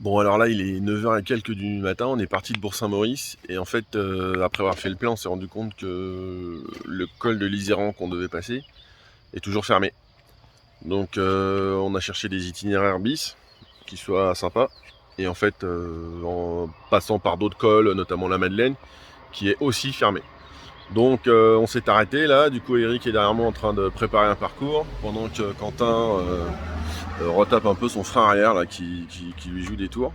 Bon, alors là, il est 9 h et quelques du matin, on est parti de Bourg-Saint-Maurice et en fait, après avoir fait le plein, on s'est rendu compte que le col de l'Iséran qu'on devait passer est toujours fermé. Donc on a cherché des itinéraires bis qui soient sympas et en fait, en passant par d'autres cols, notamment la Madeleine, qui est aussi fermée. Donc on s'est arrêté là, du coup Eric est derrière moi en train de préparer un parcours, pendant que Quentin retape un peu son frein arrière là, qui lui joue des tours.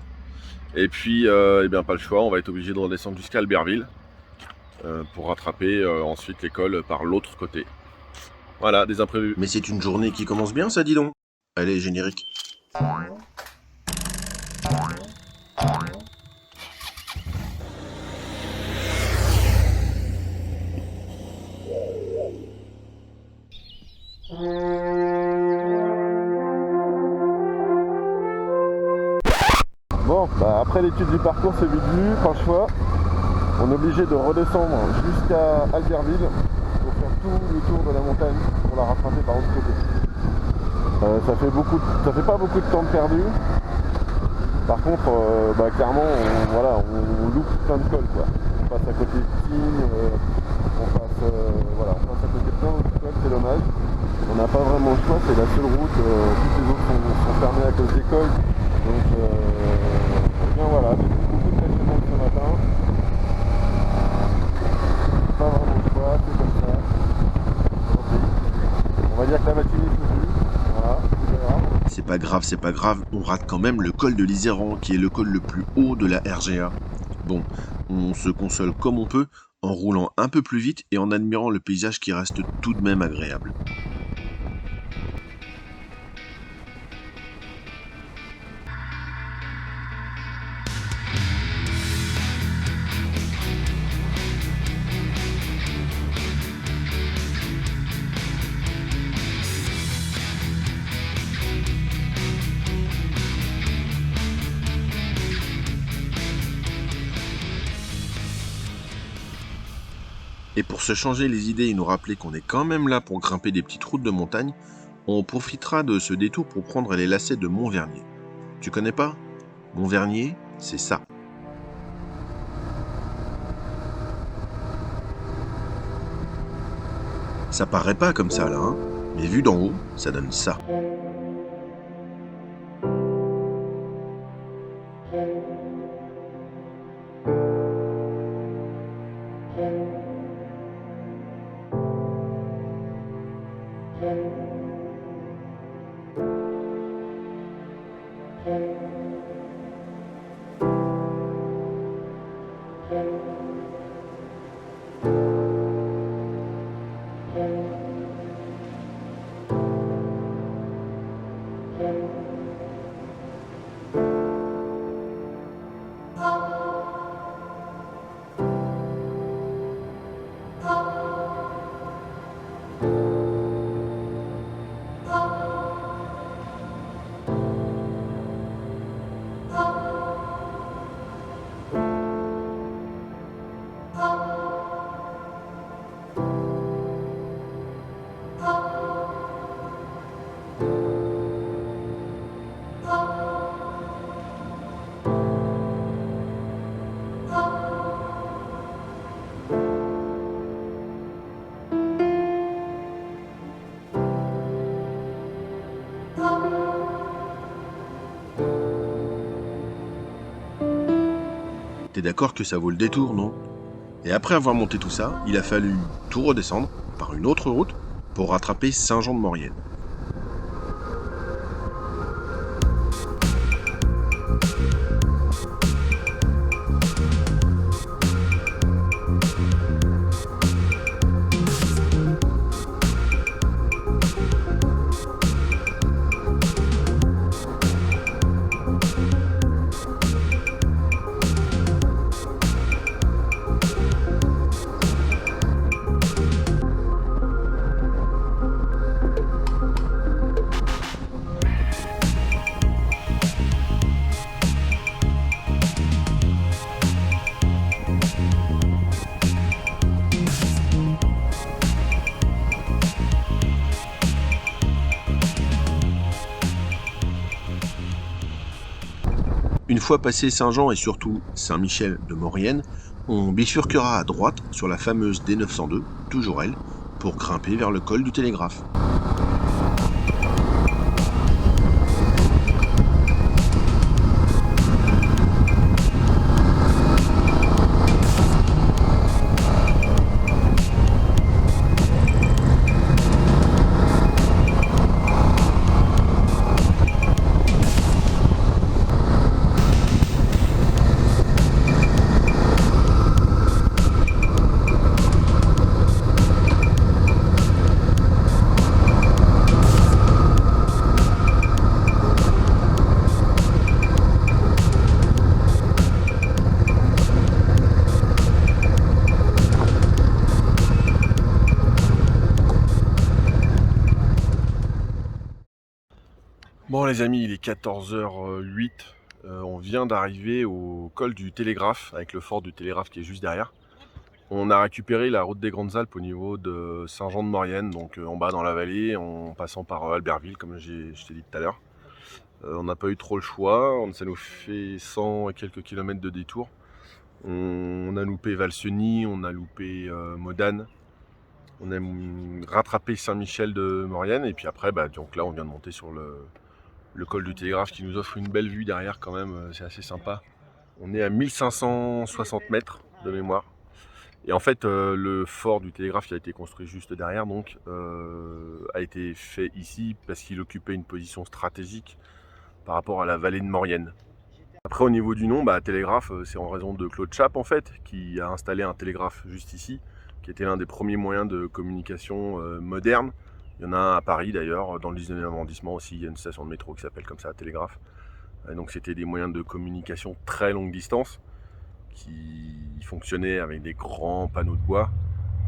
Et puis, eh bien, pas le choix, on va être obligé de redescendre jusqu'à Albertville pour rattraper ensuite l'école par l'autre côté. Voilà, des imprévus. Mais c'est une journée qui commence bien, ça, dis donc. Allez, générique. Bon, bah après l'étude du parcours, c'est vite vu, pas le choix. On est obligé de redescendre jusqu'à Albertville pour faire tout le tour de la montagne pour la rattraper par l'autre côté. Ça fait pas beaucoup de temps de perdu. Par contre, clairement, on loupe plein de cols, quoi. On passe à côté de Tignes, on passe à côté de plein de cols, c'est dommage. On n'a pas vraiment le choix, c'est la seule route. Toutes les autres sont fermées à cause des cols. Donc, voilà, beaucoup de stationnement ce matin. Pas vraiment le choix, c'est comme ça. On va dire que la matinée est foutue. Voilà, c'est pas grave. C'est pas grave, on rate quand même le col de l'Iséran, qui est le col le plus haut de la RGA. Bon, on se console comme on peut, en roulant un peu plus vite et en admirant le paysage qui reste tout de même agréable. Et pour se changer les idées et nous rappeler qu'on est quand même là pour grimper des petites routes de montagne, on profitera de ce détour pour prendre les lacets de Montvernier. Tu connais pas ? Montvernier, c'est ça. Ça paraît pas comme ça là, hein, mais vu d'en haut, ça donne ça. T'es d'accord que ça vaut le détour, non ? Et après avoir monté tout ça, il a fallu tout redescendre par une autre route pour rattraper Saint-Jean-de-Maurienne. Une fois passé Saint-Jean et surtout Saint-Michel de Maurienne, on bifurquera à droite sur la fameuse D902, toujours elle, pour grimper vers le col du Télégraphe. Bon les amis, il est 14h08, on vient d'arriver au col du Télégraphe, avec le fort du Télégraphe qui est juste derrière. On a récupéré la route des Grandes Alpes au niveau de Saint-Jean-de-Maurienne, donc en bas dans la vallée, en passant par Albertville, comme je t'ai dit tout à l'heure. On n'a pas eu trop le choix, ça nous fait 100 et quelques kilomètres de détour. On a loupé Valseny, on a loupé Modane, on a rattrapé Saint-Michel de Maurienne, et puis après, donc là on vient de monter sur le col du Télégraphe qui nous offre une belle vue derrière quand même, c'est assez sympa. On est à 1560 mètres de mémoire. Et en fait, le fort du Télégraphe qui a été construit juste derrière, donc, a été fait ici parce qu'il occupait une position stratégique par rapport à la vallée de Maurienne. Après, au niveau du nom, Télégraphe, c'est en raison de Claude Chappe, en fait, qui a installé un télégraphe juste ici, qui était l'un des premiers moyens de communication moderne. Il y en a un à Paris d'ailleurs, dans le 19e arrondissement aussi, il y a une station de métro qui s'appelle comme ça, Télégraphe. Donc c'était des moyens de communication très longue distance qui fonctionnaient avec des grands panneaux de bois.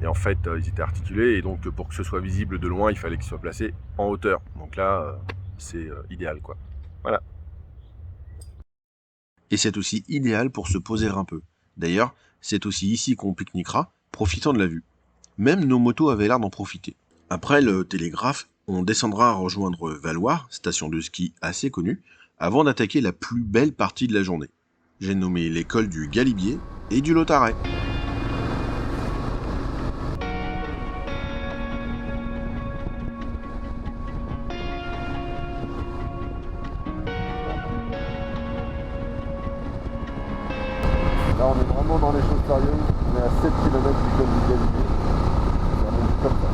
Et en fait, ils étaient articulés et donc pour que ce soit visible de loin, il fallait qu'ils soient placés en hauteur. Donc là, c'est idéal quoi. Voilà. Et c'est aussi idéal pour se poser un peu. D'ailleurs, c'est aussi ici qu'on pique-niquera, profitant de la vue. Même nos motos avaient l'air d'en profiter. Après le Télégraphe, on descendra rejoindre Valloire, station de ski assez connue, avant d'attaquer la plus belle partie de la journée. J'ai nommé les cols du Galibier et du Lotaret. Là on est vraiment dans les choses sérieuses, on est à 7 km du col du Galibier. Ça monte comme ça.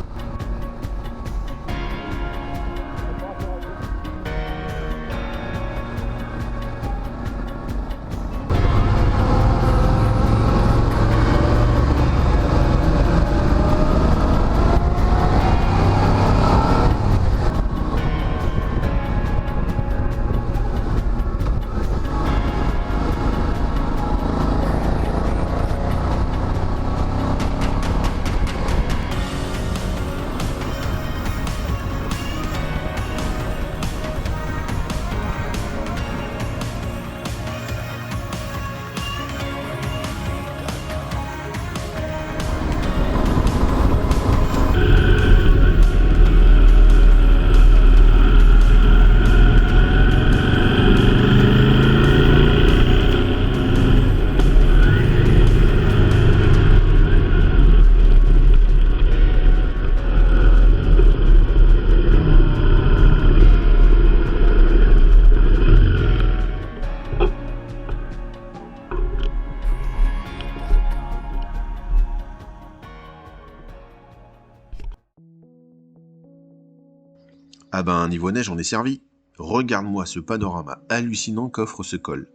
Ah niveau neige, on est servi. Regarde-moi ce panorama hallucinant qu'offre ce col.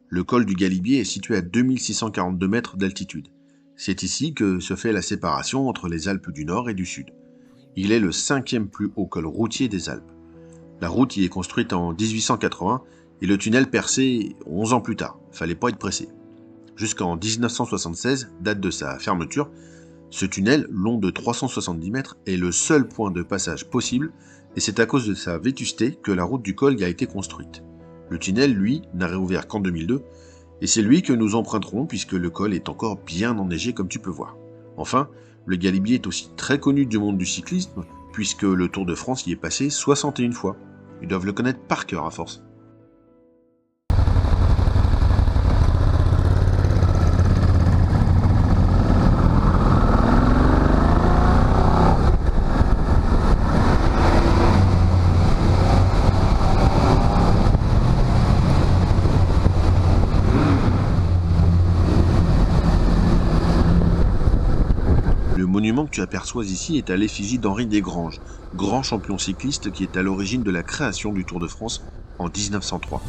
Le col du Galibier est situé à 2642 mètres d'altitude. C'est ici que se fait la séparation entre les Alpes du Nord et du Sud. Il est le 5e plus haut col routier des Alpes. La route y est construite en 1880 et le tunnel percé 11 ans plus tard. Fallait pas être pressé. Jusqu'en 1976, date de sa fermeture, ce tunnel, long de 370 mètres, est le seul point de passage possible et c'est à cause de sa vétusté que la route du col y a été construite. Le tunnel, lui, n'a réouvert qu'en 2002 et c'est lui que nous emprunterons puisque le col est encore bien enneigé comme tu peux voir. Enfin, le Galibier est aussi très connu du monde du cyclisme puisque le Tour de France y est passé 61 fois. Ils doivent le connaître par cœur à force. tu aperçois ici est à l'effigie d'Henri Desgranges, grand champion cycliste qui est à l'origine de la création du Tour de France en 1903.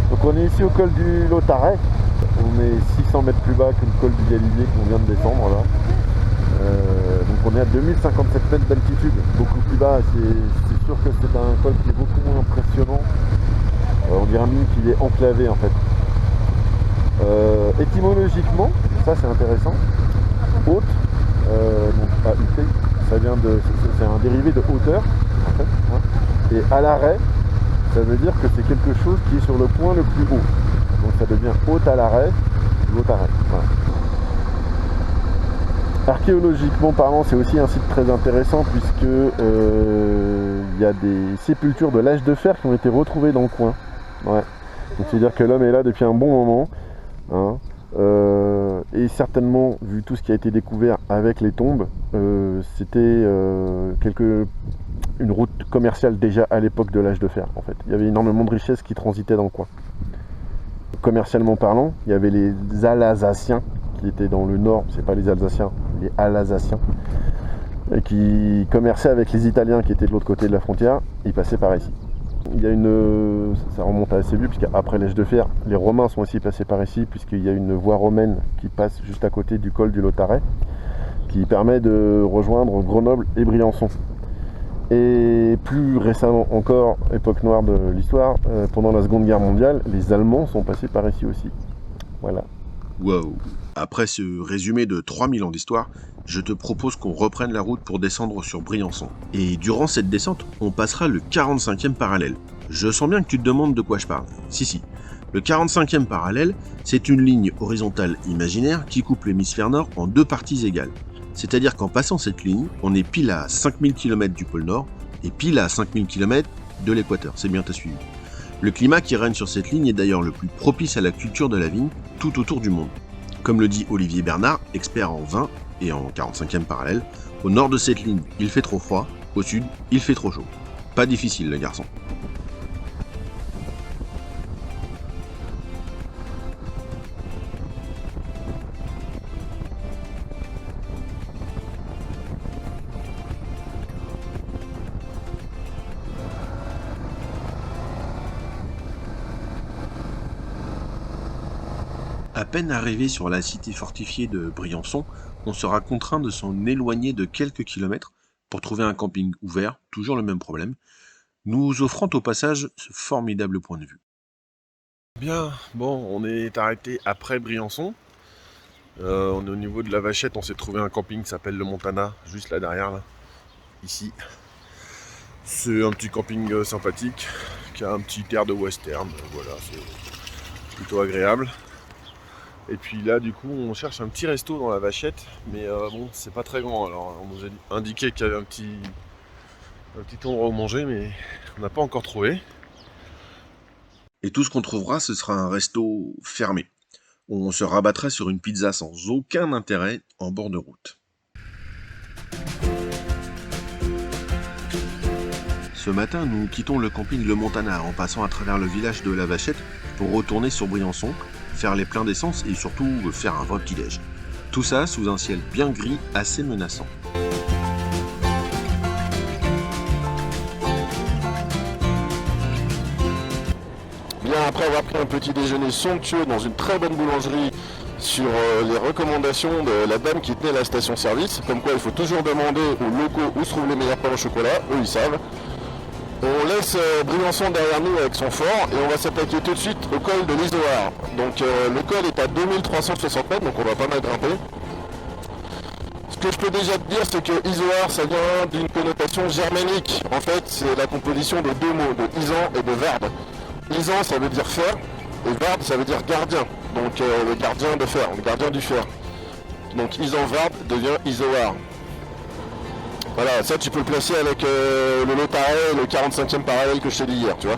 Donc on est ici au col du Lautaret, on est 600 mètres plus bas que le col du Galibier qu'on vient de descendre là. Donc on est à 2057 mètres d'altitude, beaucoup plus bas, c'est sûr que c'est un col qui est beaucoup moins impressionnant. On dirait même qu'il est enclavé en fait. Étymologiquement, ça c'est intéressant, haute, donc AUT, ça vient de, c'est un dérivé de hauteur en fait, hein, et à l'arrêt, ça veut dire que c'est quelque chose qui est sur le point le plus haut. Donc ça devient haute à l'arrêt, haute arrêt. Voilà. Archéologiquement parlant, c'est aussi un site très intéressant puisque il y a des sépultures de l'âge de fer qui ont été retrouvées dans le coin. Ouais. Donc c'est-à-dire que l'homme est là depuis un bon moment. Hein. Et certainement, vu tout ce qui a été découvert avec les tombes, c'était une route commerciale déjà à l'époque de l'âge de fer en fait. Il y avait énormément de richesses qui transitaient dans le coin. Commercialement parlant, il y avait les Alsaciens qui étaient dans le nord, c'est pas les Alsaciens, les Alsaciens, et qui commerçaient avec les Italiens qui étaient de l'autre côté de la frontière, ils passaient par ici. Il y a ça remonte à assez vieux, puisqu'après l'âge de fer, les Romains sont aussi passés par ici, puisqu'il y a une voie romaine qui passe juste à côté du col du Lautaret, qui permet de rejoindre Grenoble et Briançon. Et plus récemment encore, époque noire de l'histoire, pendant la Seconde Guerre mondiale, les Allemands sont passés par ici aussi. Voilà. Wow. Après ce résumé de 3000 ans d'histoire, je te propose qu'on reprenne la route pour descendre sur Briançon. Et durant cette descente, on passera le 45e parallèle. Je sens bien que tu te demandes de quoi je parle. Si. Le 45e parallèle, c'est une ligne horizontale imaginaire qui coupe l'hémisphère nord en deux parties égales. C'est-à-dire qu'en passant cette ligne, on est pile à 5000 km du pôle Nord et pile à 5000 km de l'équateur. C'est bien, t'as suivi. Le climat qui règne sur cette ligne est d'ailleurs le plus propice à la culture de la vigne tout autour du monde. Comme le dit Olivier Bernard, expert en vin et en 45e parallèle, au nord de cette ligne, il fait trop froid, au sud, il fait trop chaud. Pas difficile, le garçon. À peine arrivé sur la cité fortifiée de Briançon, on sera contraint de s'en éloigner de quelques kilomètres pour trouver un camping ouvert, toujours le même problème, nous offrant au passage ce formidable point de vue. Bien, bon, on est arrêté après Briançon. On est au niveau de la Vachette, on s'est trouvé un camping qui s'appelle le Montana, juste là derrière, là, ici. C'est un petit camping sympathique, qui a un petit air de western, voilà, c'est plutôt agréable. Et puis là, du coup, on cherche un petit resto dans la Vachette, mais bon, c'est pas très grand. Alors, on nous a indiqué qu'il y avait un petit endroit où manger, mais on n'a pas encore trouvé. Et tout ce qu'on trouvera, ce sera un resto fermé. On se rabattra sur une pizza sans aucun intérêt en bord de route. Ce matin, nous quittons le camping Le Montana en passant à travers le village de la Vachette pour retourner sur Briançon, faire les pleins d'essence et surtout faire un vrai petit-déj. Tout ça sous un ciel bien gris assez menaçant. Bien après avoir pris un petit déjeuner somptueux dans une très bonne boulangerie sur les recommandations de la dame qui tenait la station-service, comme quoi il faut toujours demander aux locaux où se trouvent les meilleurs pains au chocolat, eux ils savent. On laisse Briançon derrière nous avec son fort et on va s'attaquer tout de suite au col de l'Izoard. Donc le col est à 2360 mètres, donc on va pas mal grimper. Ce que je peux déjà te dire, c'est que Izoard, ça vient d'une connotation germanique. En fait, c'est la composition de deux mots, de Isan et de Vard. Isan, ça veut dire fer, et Vard, ça veut dire gardien. Donc le gardien de fer, le gardien du fer. Donc Isan-Vard devient Izoard. Voilà, ça tu peux le placer avec le Lautaret, le 45e parallèle que je t'ai dit hier, tu vois.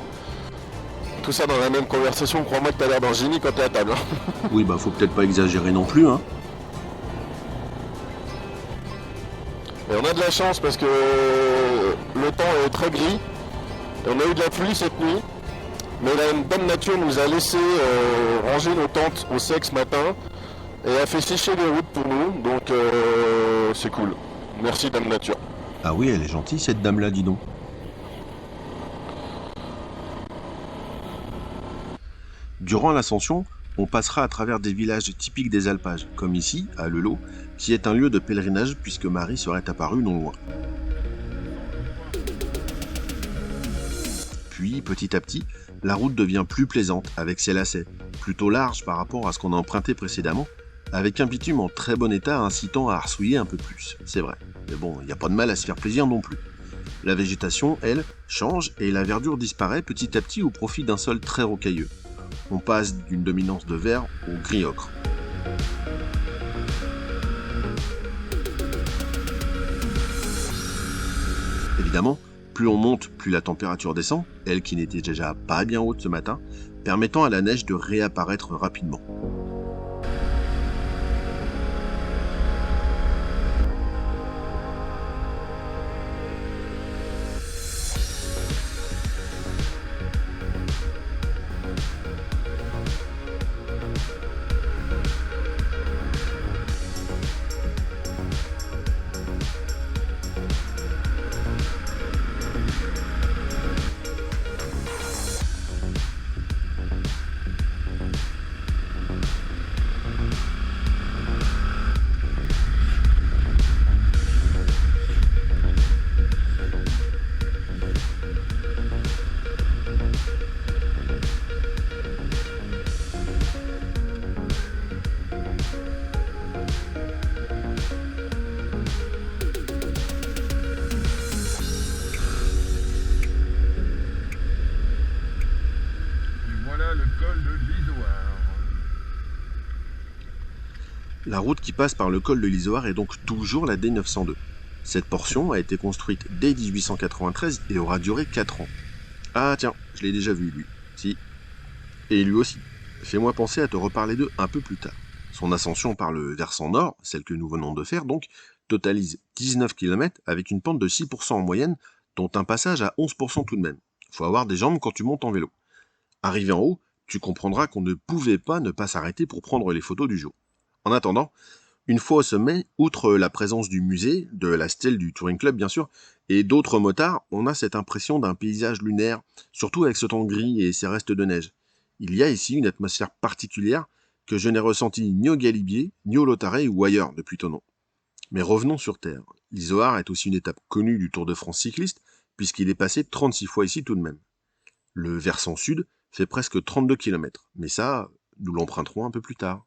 tout ça dans la même conversation, crois-moi que t'as l'air d'un génie quand t'es à table. Oui, bah faut peut-être pas exagérer non plus, hein. Et on a de la chance parce que le temps est très gris. Et on a eu de la pluie cette nuit. Mais la bonne nature nous a laissé ranger nos tentes au sec ce matin. Et a fait sécher les routes pour nous. Donc c'est cool. Merci Dame Nature. Ah oui, elle est gentille cette dame-là, dis donc. Durant l'ascension, on passera à travers des villages typiques des alpages, comme ici, à Lelot, qui est un lieu de pèlerinage puisque Marie serait apparue non loin. Puis, petit à petit, la route devient plus plaisante avec ses lacets, plutôt larges par rapport à ce qu'on a emprunté précédemment, avec un bitume en très bon état incitant à arsouiller un peu plus, c'est vrai. Mais bon, il n'y a pas de mal à se faire plaisir non plus. La végétation, elle, change et la verdure disparaît petit à petit au profit d'un sol très rocailleux. On passe d'une dominance de vert au gris ocre. Évidemment, plus on monte, plus la température descend, elle qui n'était déjà pas bien haute ce matin, permettant à la neige de réapparaître rapidement. La route qui passe par le col de l'Izoard est donc toujours la D902. Cette portion a été construite dès 1893 et aura duré 4 ans. Ah tiens, je l'ai déjà vu lui. Si. Et lui aussi. Fais-moi penser à te reparler d'eux un peu plus tard. Son ascension par le versant nord, celle que nous venons de faire donc, totalise 19 km avec une pente de 6% en moyenne, dont un passage à 11% tout de même. Faut avoir des jambes quand tu montes en vélo. Arrivé en haut, tu comprendras qu'on ne pouvait pas ne pas s'arrêter pour prendre les photos du jour. En attendant, une fois au sommet, outre la présence du musée, de la stèle du Touring Club bien sûr, et d'autres motards, on a cette impression d'un paysage lunaire, surtout avec ce temps gris et ces restes de neige. Il y a ici une atmosphère particulière que je n'ai ressentie ni au Galibier, ni au Lautaret ou ailleurs depuis Thonon. Mais revenons sur Terre. L'Izoard est aussi une étape connue du Tour de France cycliste, puisqu'il est passé 36 fois ici tout de même. Le versant sud fait presque 32 km, mais ça, nous l'emprunterons un peu plus tard.